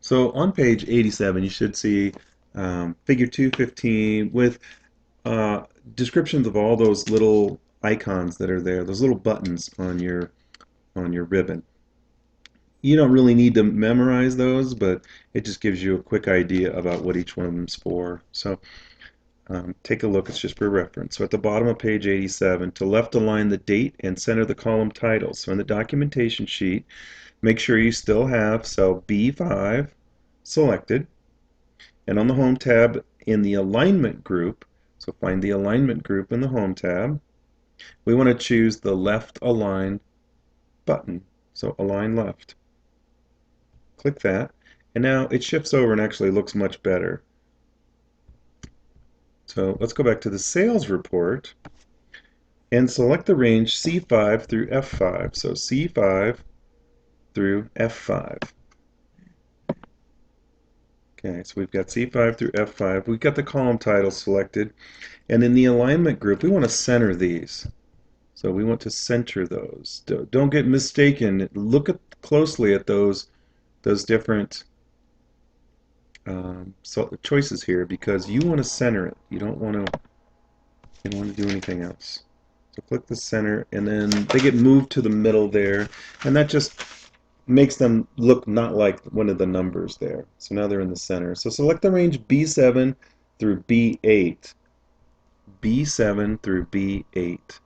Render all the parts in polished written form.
So on page 87, you should see figure 215 with uh, descriptions of all those little icons that are there, those little buttons on your ribbon. You don't really need to memorize those, but it just gives you a quick idea about what each one of them's for. So take a look, it's just for reference. So at the bottom of page 87, to left align the date and center the column title. So in the documentation sheet, make sure you still have cell B5 selected. And on the Home tab in the Alignment group, so find the Alignment group in the Home tab, we want to choose the Left Align button. So Align Left. Click that, and now it shifts over and actually looks much better. So let's go back to the sales report and select the range C5 through F5. So C5 through F5. Okay, so we've got C5 through F5. We've got the column title selected. And in the alignment group, we want to center these. So we want to center those. Don't get mistaken. Look closely at those different choices here because you want to center it. You don't want to do anything else. So click the center, and then they get moved to the middle there, and that just makes them look not like one of the numbers there. So now they're in the center. So select the range B7 through B8. B7 through B8.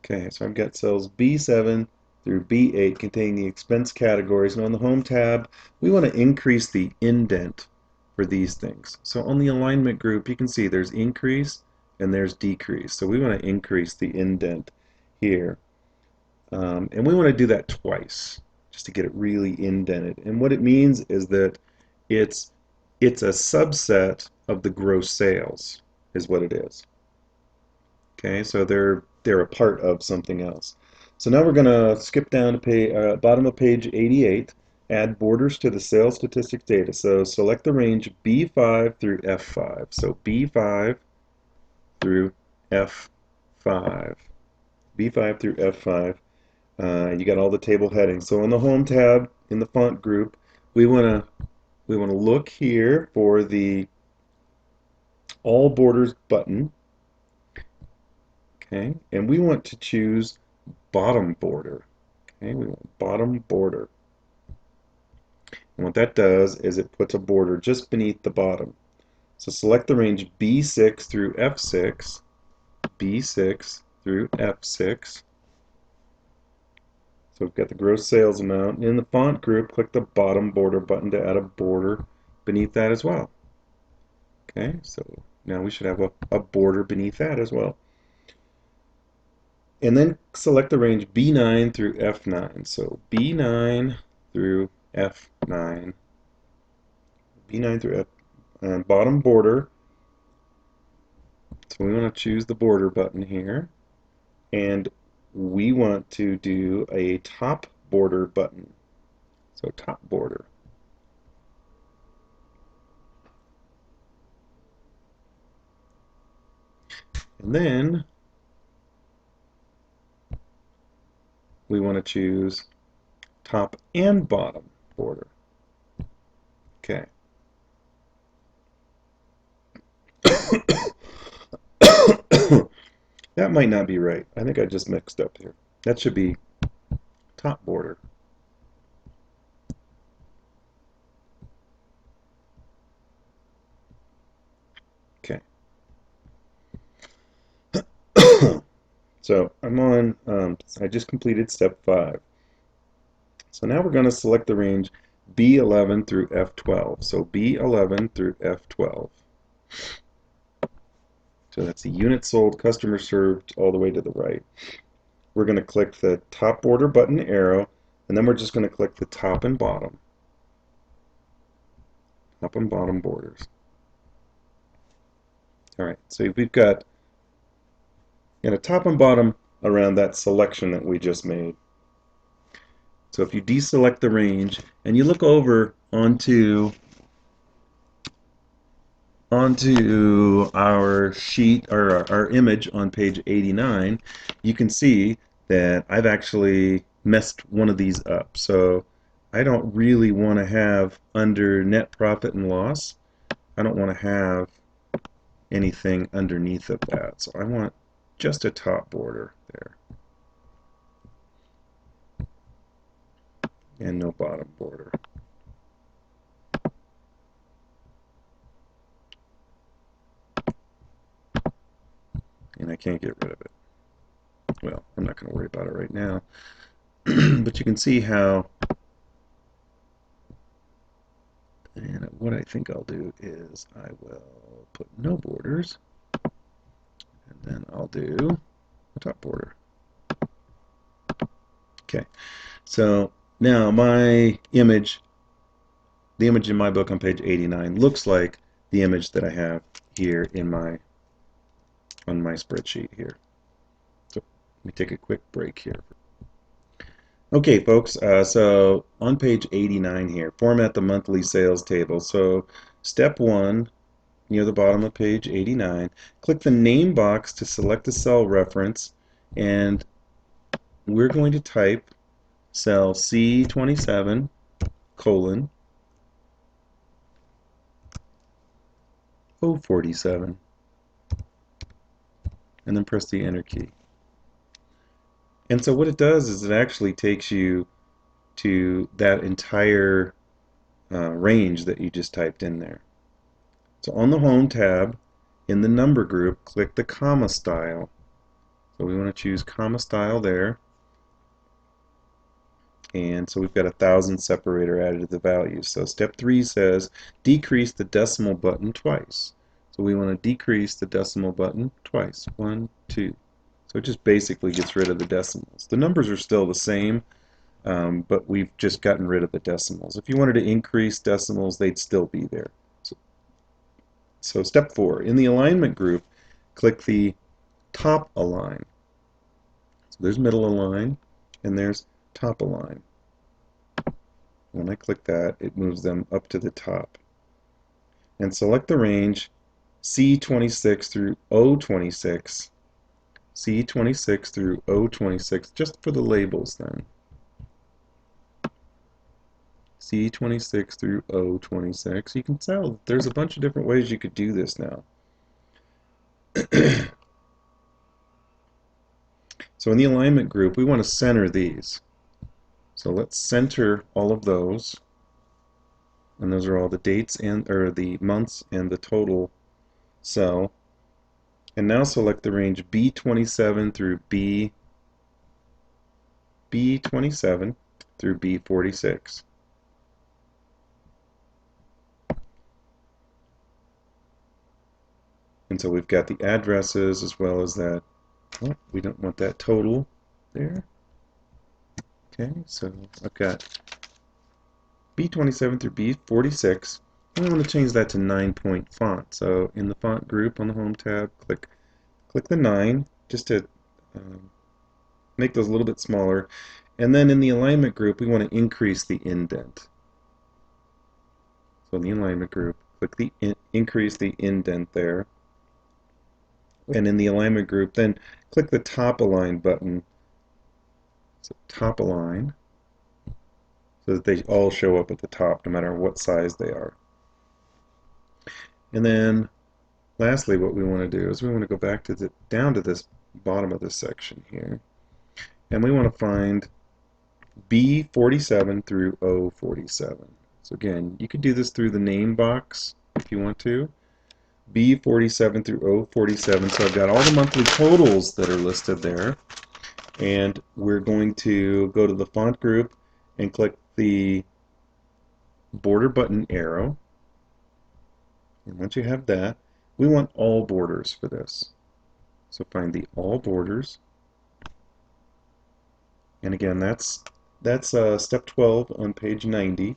Okay, so I've got cells B7 through B8 containing the expense categories. And on the Home tab, we want to increase the indent for these things. So on the alignment group, you can see there's increase and there's decrease. So we want to increase the indent here. And we want to do that twice just to get it really indented. And what it means is that it's a subset of the gross sales is what it is. Okay, so they're a part of something else. So now we're going to skip down to bottom of page 88, add borders to the sales statistics data. So select the range B5 through F5. So B5 through F5. B5 through F5. You got all the table headings. So on the Home tab in the font group, we want to look here for the All Borders button. Okay, and we want to choose bottom border. Okay, we want bottom border. And what that does is it puts a border just beneath the bottom. So select the range B6 through F6, B6 through F6. So we've got the gross sales amount. In the font group, click the bottom border button to add a border beneath that as well. Okay, so now we should have a border beneath that as well. And then select the range B9 through F9. So B9 through F9. B9 through F, bottom border. So we want to choose the border button here. And we want to do a top border button. So top border. And then we want to choose top and bottom border. Okay. That might not be right. I think I just mixed up here. That should be top border. Okay. So I'm on, I just completed step 5. So now we're going to select the range B11 through F12. So B11 through F12. So that's the unit sold, customer served, all the way to the right. We're going to click the top border button arrow, and then we're just going to click the top and bottom. Top and bottom borders. All right, so we've got a top and bottom around that selection that we just made. So if you deselect the range and you look over onto our sheet or our image on page 89, you can see that I've actually messed one of these up. So I don't really want to have under net profit and loss, I don't want to have anything underneath of that. So I want just a top border there and no bottom border. And I can't get rid of it. Well, I'm not going to worry about it right now. But you can see how, and what I think I'll do is I will put no borders, and then I'll do a top border. Okay, so now my image, the image in my book on page 89 looks like the image that I have here in on my spreadsheet here. So let me take a quick break here. Okay, folks, so on page 89 here, format the monthly sales table. So step one, near the bottom of page 89, click the name box to select the cell reference, and we're going to type cell C27 colon 047, and then press the enter key. And so what it does is it actually takes you to that entire range that you just typed in there. So on the Home tab, in the number group, click the comma style. So we want to choose comma style there. And so we've got 1,000 separator added to the values. So step 3 says decrease the decimal button twice. So we want to decrease the decimal button twice. 1, 2. So it just basically gets rid of the decimals. The numbers are still the same, but we've just gotten rid of the decimals. If you wanted to increase decimals, they'd still be there. So step 4, in the alignment group, click the top align. So there's middle align, and there's top align. When I click that, it moves them up to the top. And select the range C26 through O26, C26 through O26, just for the labels then. C26 through O26. You can tell there's a bunch of different ways you could do this now. So in the alignment group, we want to center these. So let's center all of those. And those are all the dates or the months and the total cell. And now select the range B27 through B27 through B46. And so we've got the addresses as well as that. Oh, we don't want that total there. Okay, so I've got B27 through B46. And I want to change that to 9-point font. So in the font group on the Home tab, click the 9 just to make those a little bit smaller. And then in the alignment group, we want to increase the indent. So in the alignment group, click the increase the indent there. And in the alignment group, then click the top align button. So top align, so that they all show up at the top no matter what size they are. And then lastly, what we want to do is we want to go back to down to this bottom of this section here, and we want to find B47 through O47. So again, you could do this through the name box if you want to. B47 through O47. So I've got all the monthly totals that are listed there, and we're going to go to the font group and click the border button arrow. And once you have that, we want all borders for this. So find the all borders. And again, that's step 12 on page 90.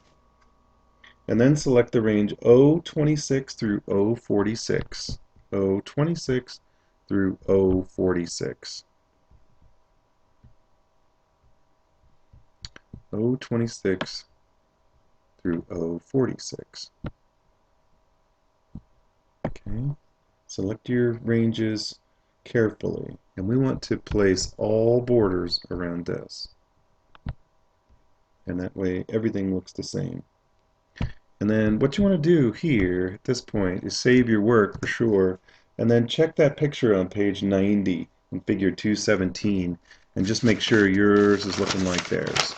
And then select the range O26 through O46. O26 through O46. O26 through O46. Okay, select your ranges carefully, and we want to place all borders around this. and that way everything looks the same. And then what you want to do here at this point is save your work for sure, and then check that picture on page 90 in figure 217 and just make sure yours is looking like theirs.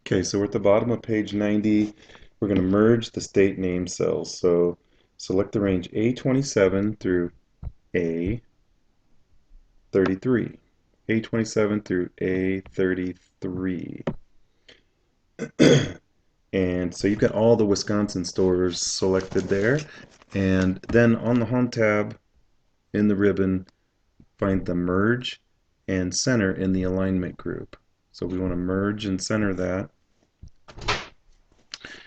Okay, so we're at the bottom of page 90. We're going to merge the state name cells. So select the range A27 through A33. A27 through A33. And so you've got all the Wisconsin stores selected there. And then on the Home tab in the ribbon, find the Merge and Center in the Alignment group. So we want to merge and center that.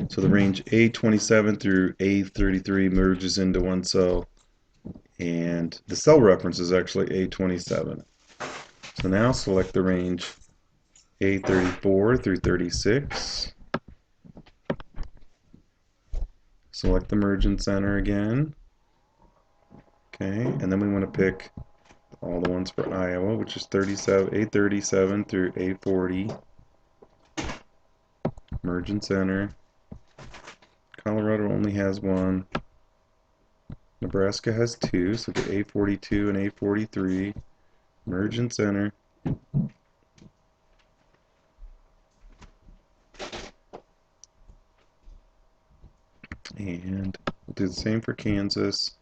So the range A27 through A33 merges into one cell, and the cell reference is actually A27. So now select the range A34 through 36. Select the merge and center again. Okay, and then we want to pick all the ones for Iowa, which is A37 through A40. Merge and center. Colorado only has one. Nebraska has two, so get A42 and A43. Merge and center. And we'll do the same for Kansas.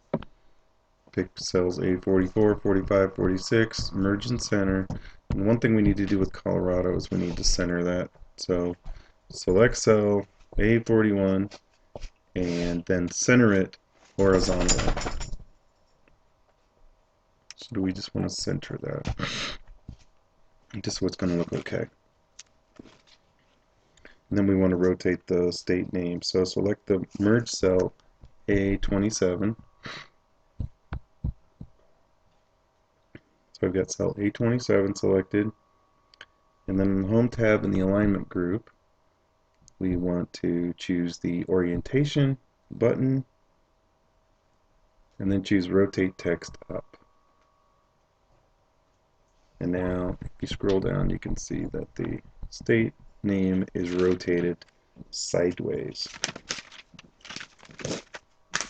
Pick cells A44, 45, 46, merge and center. And one thing we need to do with Colorado is we need to center that. So select cell A41 and then center it horizontally. So do we just want to center that? Just so it's going to look okay. And then we want to rotate the state name. So select the merge cell A27. So I've got cell A27 selected. And then in the Home tab in the Alignment group, we want to choose the Orientation button and then choose Rotate Text Up. And now if you scroll down, you can see that the state name is rotated sideways.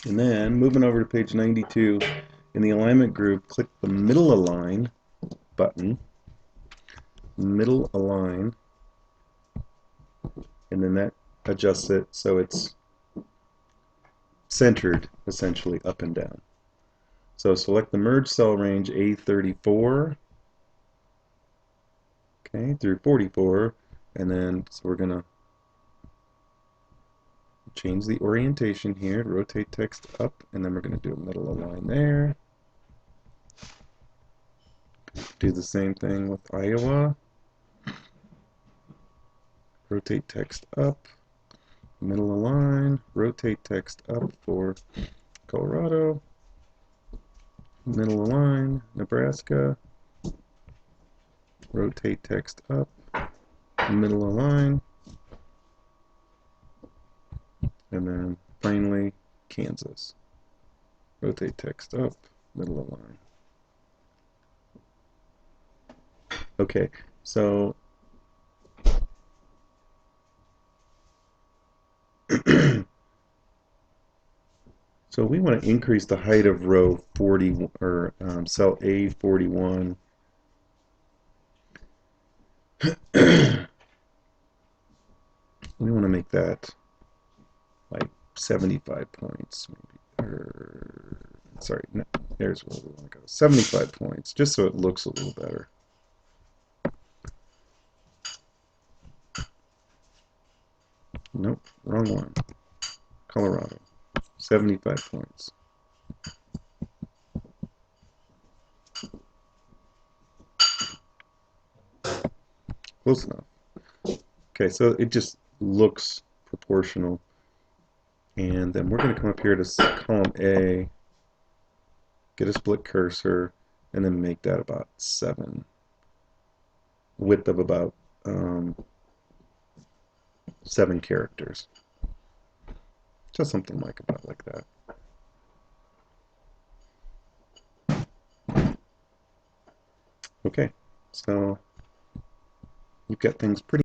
And then moving over to page 92, in the Alignment group, click the Middle Align button, Middle Align, and then that adjusts it so it's centered essentially up and down. So select the merge cell range A34, okay, through 44, and then so we're gonna change the orientation here, rotate text up, and then we're gonna do a middle align there. Do the same thing with Iowa. Rotate text up, middle align, rotate text up for Colorado, middle align, Nebraska, rotate text up, middle align, and then finally Kansas. Rotate text up, middle align. Okay, so so we want to increase the height of row 40 or cell A41. We want to make that like 75 points, maybe. Or, sorry, no, there's where we want to go. 75 points, just so it looks a little better. Nope, wrong one. Colorado, 75 points. Close enough. Okay, so it just looks proportional. And then we're going to come up here to column A, get a split cursor, and then make that about 7. Width of about 7 characters. Just something like about like that. Okay, so You've got things pretty